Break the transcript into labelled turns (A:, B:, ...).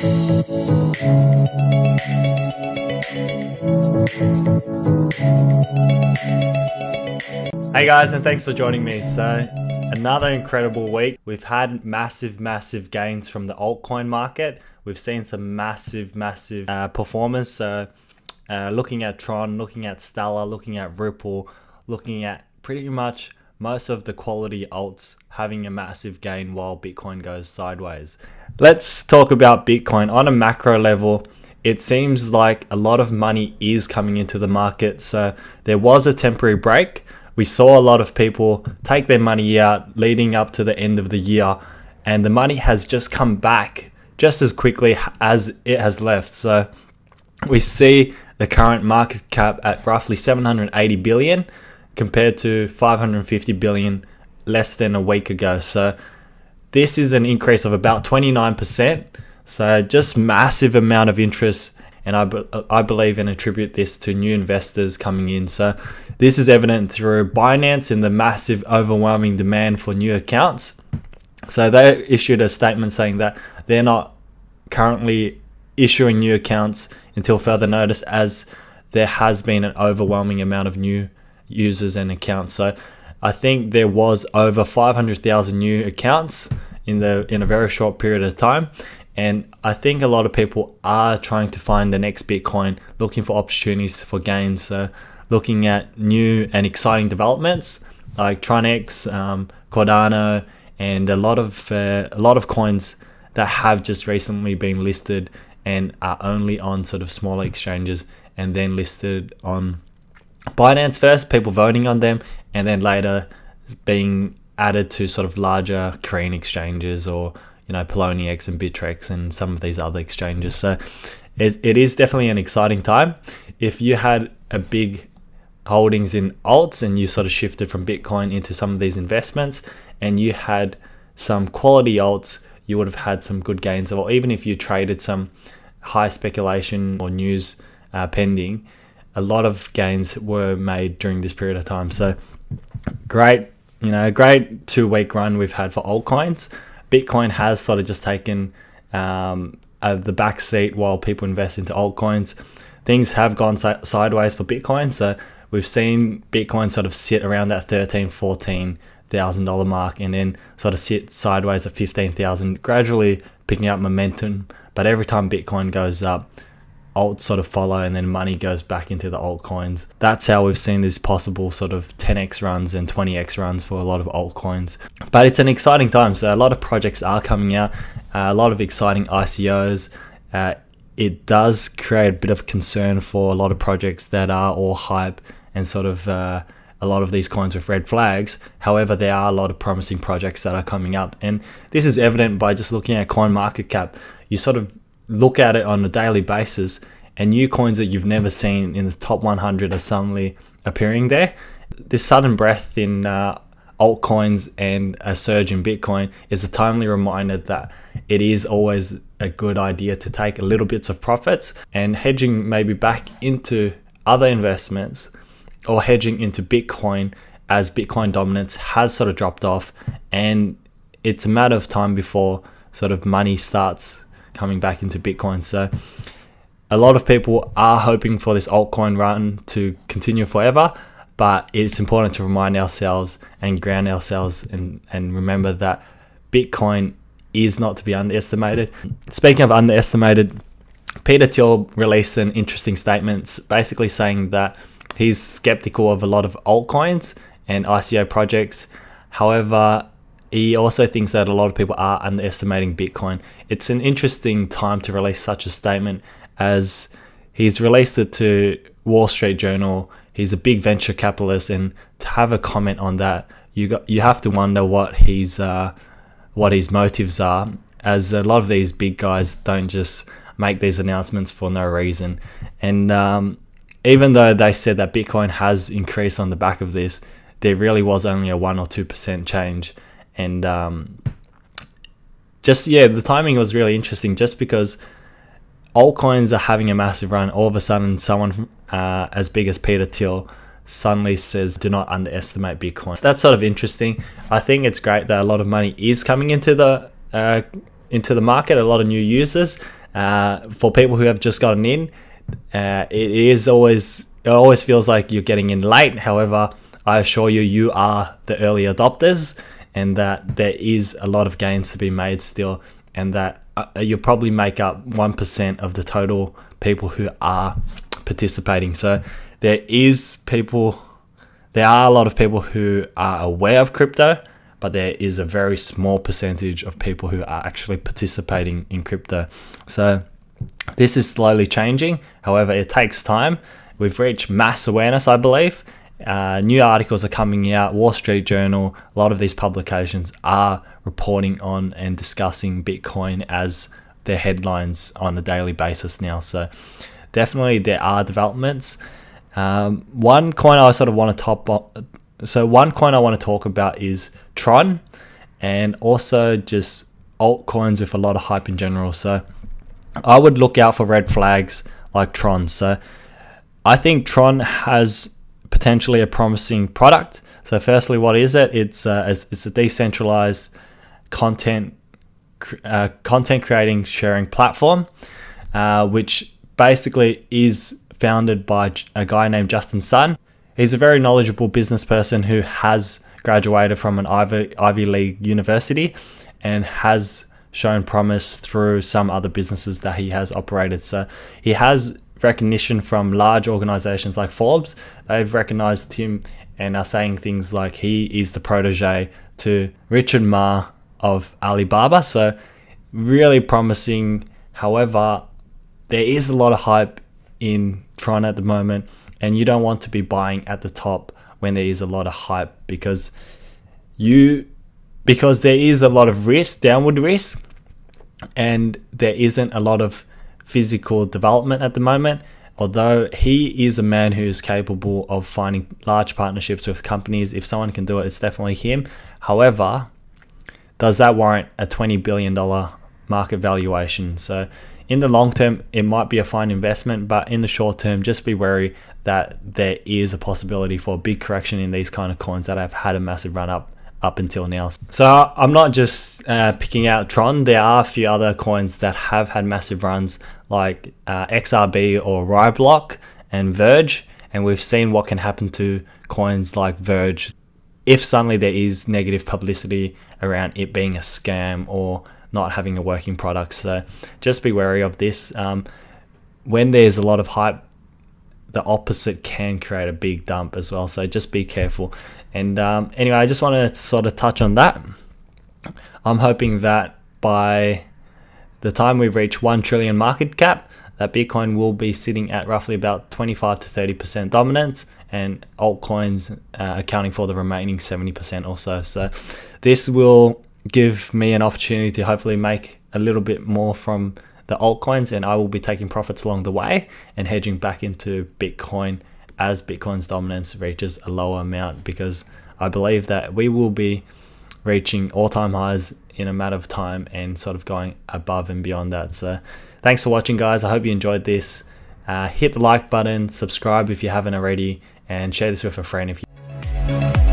A: Hey guys, and thanks for joining me. So another incredible week. We've had massive gains from the altcoin market. We've seen some massive performance. So looking at Tron, looking at Stellar, looking at Ripple, looking at pretty much most of the quality alts having a massive gain while Bitcoin goes sideways. Let's talk about Bitcoin on a macro level. It seems like a lot of money is coming into the market. So there was a temporary break. We saw a lot of people take their money out leading up to the end of the year, and the money has just come back just as quickly as it has left. So we see the current market cap at roughly 780 billion compared to 550 billion less than a week ago. So this is an increase of about 29%. So just massive amount of interest, and I believe and attribute this to new investors coming in. So this is evident through Binance and the massive overwhelming demand for new accounts. So they issued a statement saying that they're not currently issuing new accounts until further notice, as there has been an overwhelming amount of new users and accounts. So I think there was over 500,000 new accounts in a very short period of time. And I think a lot of people are trying to find the next Bitcoin, looking for opportunities for gains. So looking at new and exciting developments like Tronex, Cardano, and a lot of coins that have just recently been listed and are only on sort of smaller exchanges, and then listed on Binance first, people voting on them, and then later being added to sort of larger Korean exchanges, or Poloniex and Bittrex and some of these other exchanges. So it is definitely an exciting time. If you had a big holdings in alts and you sort of shifted from Bitcoin into some of these investments, and you had some quality alts, you would have had some good gains. Or even if you traded some high speculation or news pending, a lot of gains were made during this period of time. So great 2-week run we've had for altcoins. Bitcoin has sort of just taken the back seat while people invest into altcoins. Things have gone sideways for Bitcoin. So we've seen Bitcoin sort of sit around that $13,000-$14,000 mark, and then sort of sit sideways at 15,000, gradually picking up momentum. But every time Bitcoin goes up, alts sort of follow, and then money goes back into the altcoins. That's how we've seen these possible sort of 10x runs and 20x runs for a lot of altcoins. But it's an exciting time. So a lot of projects are coming out, a lot of exciting ICOs. It does create a bit of concern for a lot of projects that are all hype and sort of a lot of these coins with red flags. However, there are a lot of promising projects that are coming up, and this is evident by just looking at CoinMarketCap. You sort of look at it on a daily basis, and new coins that you've never seen in the top 100 are suddenly appearing there. This sudden breath in altcoins and a surge in Bitcoin is a timely reminder that it is always a good idea to take a little bits of profits and hedging maybe back into other investments, or hedging into Bitcoin as Bitcoin dominance has sort of dropped off, and it's a matter of time before sort of money starts coming back into Bitcoin. So a lot of people are hoping for this altcoin run to continue forever, but it's important to remind ourselves and ground ourselves and remember that Bitcoin is not to be underestimated. Speaking of underestimated, Peter Thiel released an interesting statement basically saying that he's skeptical of a lot of altcoins and ICO projects. However, he also thinks that a lot of people are underestimating Bitcoin. It's an interesting time to release such a statement, as he's released it to Wall Street Journal. He's a big venture capitalist, and to have a comment on that, you have to wonder what his motives are, as a lot of these big guys don't just make these announcements for no reason. And even though they said that Bitcoin has increased on the back of this, there really was only a 1 or 2% change. And the timing was really interesting, just because altcoins are having a massive run. All of a sudden, someone as big as Peter Thiel suddenly says, do not underestimate Bitcoin. That's sort of interesting. I think it's great that a lot of money is coming into the market, a lot of new users. For people who have just gotten in, it always feels like you're getting in late. However, I assure you, you are the early adopters, and that there is a lot of gains to be made still, and that you'll probably make up 1% of the total people who are participating. So there are a lot of people who are aware of crypto, but there is a very small percentage of people who are actually participating in crypto. So this is slowly changing. However, it takes time. We've reached mass awareness, I believe. New articles are coming out. Wall Street Journal, a lot of these publications are reporting on and discussing Bitcoin as their headlines on a daily basis now. So definitely there are developments. One coin I want to talk about is Tron, and also just altcoins with a lot of hype in general. So I would look out for red flags like Tron. So I think Tron has potentially a promising product. So firstly, what is it? It's a decentralized content creating sharing platform, which basically is founded by a guy named Justin Sun. He's a very knowledgeable business person who has graduated from an Ivy League university and has shown promise through some other businesses that he has operated. So he has recognition from large organizations like Forbes. They've recognized him and are saying things like he is the protege to Richard Ma of Alibaba. So really promising. However, there is a lot of hype in Tron at the moment, and you don't want to be buying at the top when there is a lot of hype, because there is a lot of risk, downward risk, and there isn't a lot of physical development at the moment. Although he is a man who is capable of finding large partnerships with companies. If someone can do it, it's definitely him. However, does that warrant a $20 billion market valuation? So in the long term, it might be a fine investment, but in the short term, just be wary that there is a possibility for a big correction in these kind of coins that have had a massive run up until now. So I'm not just picking out Tron. There are a few other coins that have had massive runs, like XRB or Ryblock and Verge, and we've seen what can happen to coins like Verge if suddenly there is negative publicity around it being a scam or not having a working product. So just be wary of this. When there's a lot of hype, the opposite can create a big dump as well. So just be careful. And anyway, I just want to sort of touch on that. I'm hoping that by the time we reach 1 trillion market cap, that Bitcoin will be sitting at roughly about 25 to 30% dominance, and altcoins accounting for the remaining 70% or so. So this will give me an opportunity to hopefully make a little bit more from the altcoins, and I will be taking profits along the way and hedging back into Bitcoin as Bitcoin's dominance reaches a lower amount, because I believe that we will be reaching all-time highs in a matter of time and sort of going above and beyond that. So thanks for watching, guys. I hope you enjoyed this. Hit the like button, subscribe if you haven't already, and share this with a friend if you